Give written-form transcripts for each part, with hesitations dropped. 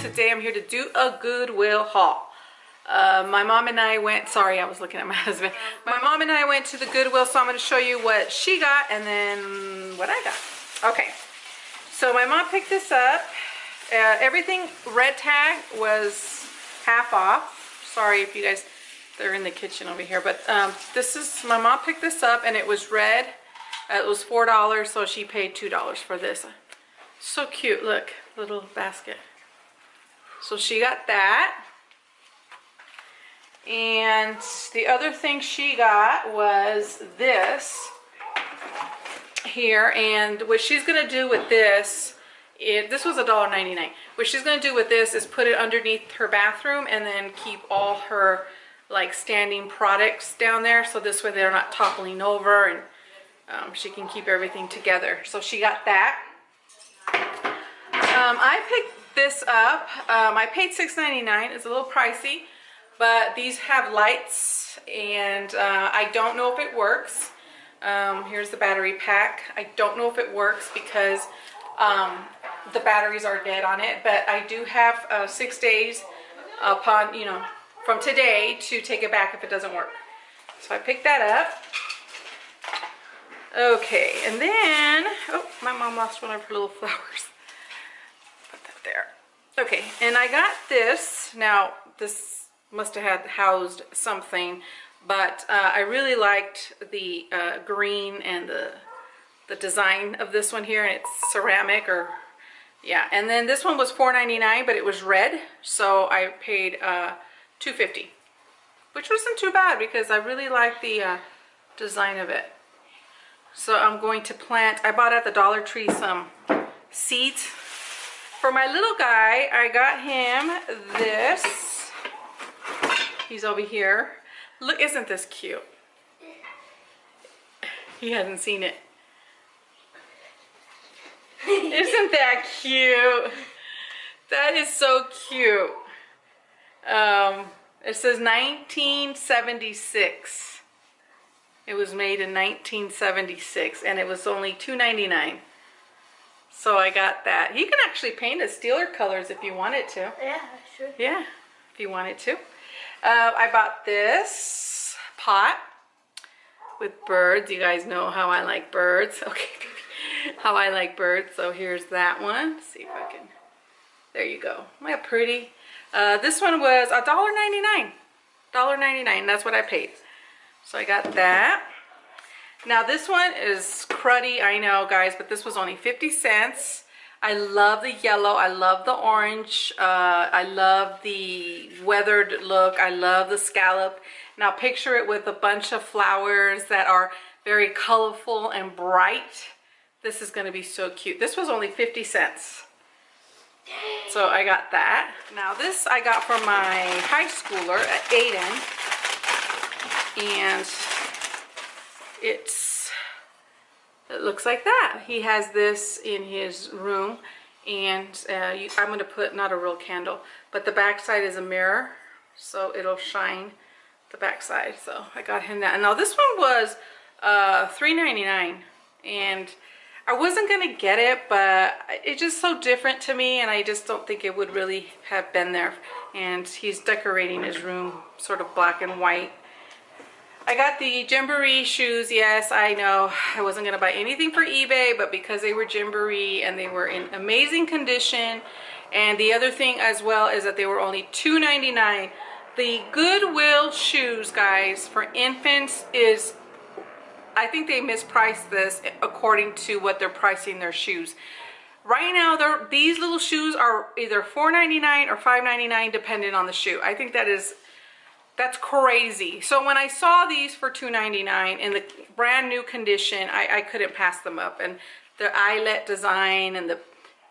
today I'm here to do a Goodwill haul. My mom and I went, sorry, I was looking at my husband. My mom and I went to the Goodwill, so I'm going to show you what she got and then what I got. Okay, so my mom picked this up. Everything red tag was half off. Sorry if you guys, they're in the kitchen over here, but this is, my mom picked this up and it was red. It was $4, so she paid $2 for this. So cute, look, little basket. So she got that. And the other thing she got was this here. And what she's gonna do with this, this was $1.99. What she's gonna do with this is put it underneath her bathroom and then keep all her like standing products down there. So this way they're not toppling over and she can keep everything together. So she got that. I picked this up. I paid $6.99. It's a little pricey, but these have lights and I don't know if it works. Here's the battery pack. I don't know if it works because the batteries are dead on it, but I do have 6 days upon, you know, from today to take it back if it doesn't work. So I picked that up. Okay, and then, oh, my mom lost one of her little flowers. Put that there. Okay, and I got this. Now, this must have had housed something, but I really liked the green and the design of this one here, and it's ceramic, or yeah. And then this one was $4.99, but it was red, so I paid $2.50, which wasn't too bad because I really like the design of it. So I'm going to plant, I bought at the Dollar Tree some seeds. For my little guy, I got him this. He's over here. Look, isn't this cute? He hasn't seen it. Isn't that cute? That is so cute. It says 1976. It was made in 1976 and it was only $2.99. So I got that. You can actually paint it Steeler colors if you wanted to. Yeah, sure. Yeah, if you wanted to. I bought this pot with birds. You guys know how I like birds. Okay, how I like birds. So here's that one. Let's see if I can. There you go. Isn't that pretty? This one was $1.99. $1.99. That's what I paid. So I got that. Now this one is cruddy, I know guys, but this was only 50 cents. I love the yellow, I love the orange, I love the weathered look, I love the scallop. Now picture it with a bunch of flowers that are very colorful and bright. This is gonna be so cute. This was only 50 cents. So I got that. Now this I got from my high schooler at Aiden. And it looks like that. He has this in his room, and I'm going to put, not a real candle, but the back side is a mirror, so it'll shine the back side. So I got him that. And now this one was $3.99, and I wasn't going to get it, but it's just so different to me, and I just don't think it would really have been there. And he's decorating his room sort of black and white. I got the Gymboree shoes. Yes, I know I wasn't going to buy anything for eBay, but because they were Gymboree and they were in amazing condition. And the other thing as well is that they were only $2.99. The Goodwill shoes, guys, for infants is, I think they mispriced this according to what they're pricing their shoes. Right now, these little shoes are either $4.99 or $5.99 depending on the shoe. I think that's crazy. So when I saw these for $2.99 in the brand new condition, I couldn't pass them up. And the eyelet design and the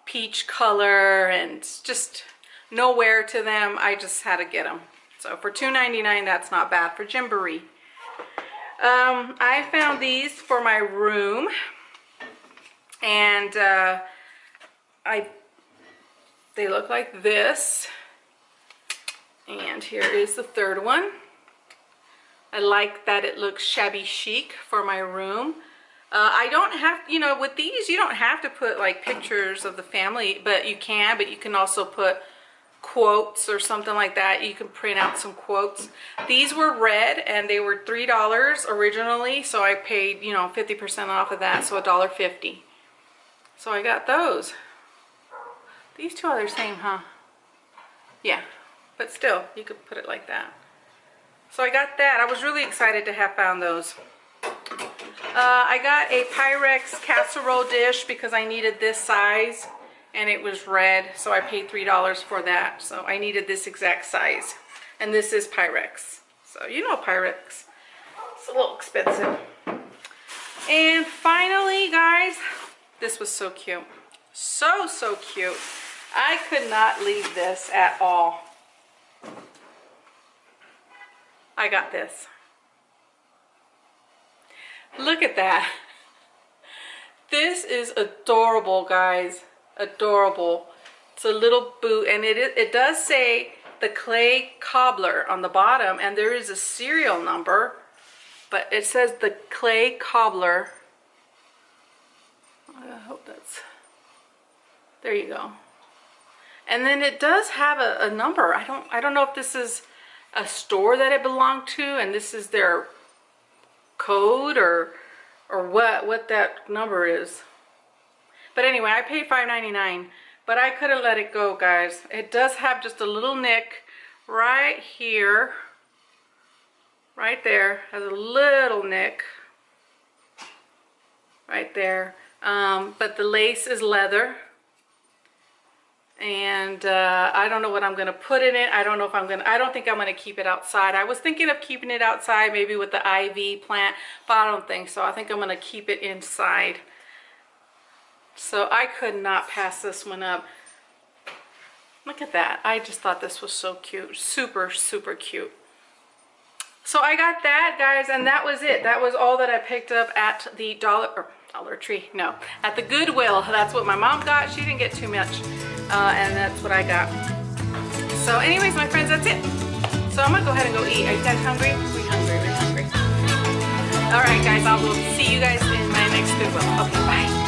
peach color and just no wear to them, I just had to get them. So for $2.99, that's not bad for Gymboree. I found these for my room, and they look like this. And here is the third one. I like that it looks shabby chic for my room. I don't have, you know, with these, you don't have to put like pictures of the family, but you can also put quotes or something like that. You can print out some quotes. These were red and they were $3 originally, so I paid, you know, 50% off of that, so $1.50. So I got those. These two are the same, huh? Yeah, but still, you could put it like that. So I got that. I was really excited to have found those. I got a Pyrex casserole dish because I needed this size and it was red, so I paid $3 for that. So I needed this exact size, and this is Pyrex. So you know Pyrex, it's a little expensive. And finally, guys, this was so cute. So cute. I could not leave this at all. I got this. Look at that. This is adorable, guys. Adorable. It's a little boot, and it does say the clay cobbler on the bottom, and there is a serial number, but it says the clay cobbler. I hope that's, there you go. And then it does have a number. I don't know if this is a store that it belonged to and this is their code or what that number is. But anyway, I paid $5.99, but I couldn't let it go, guys. It does have just a little nick right here, right there, has a little nick right there. But the lace is leather, and I don't know what I'm gonna put in it. I don't know if I don't think I'm gonna keep it outside. I was thinking of keeping it outside, maybe with the ivy plant, but I don't think so. I think I'm gonna keep it inside. So I could not pass this one up. Look at that. I just thought this was so cute. Super cute. So I got that, guys, and that was it. That was all that I picked up at the Dollar Tree. No, at the Goodwill. That's what my mom got. She didn't get too much, and that's what I got. So anyways, my friends, that's it. So I'm gonna go ahead and go eat. Are you guys hungry? We're hungry. All right, guys, I will see you guys in my next Goodwill. Okay, bye.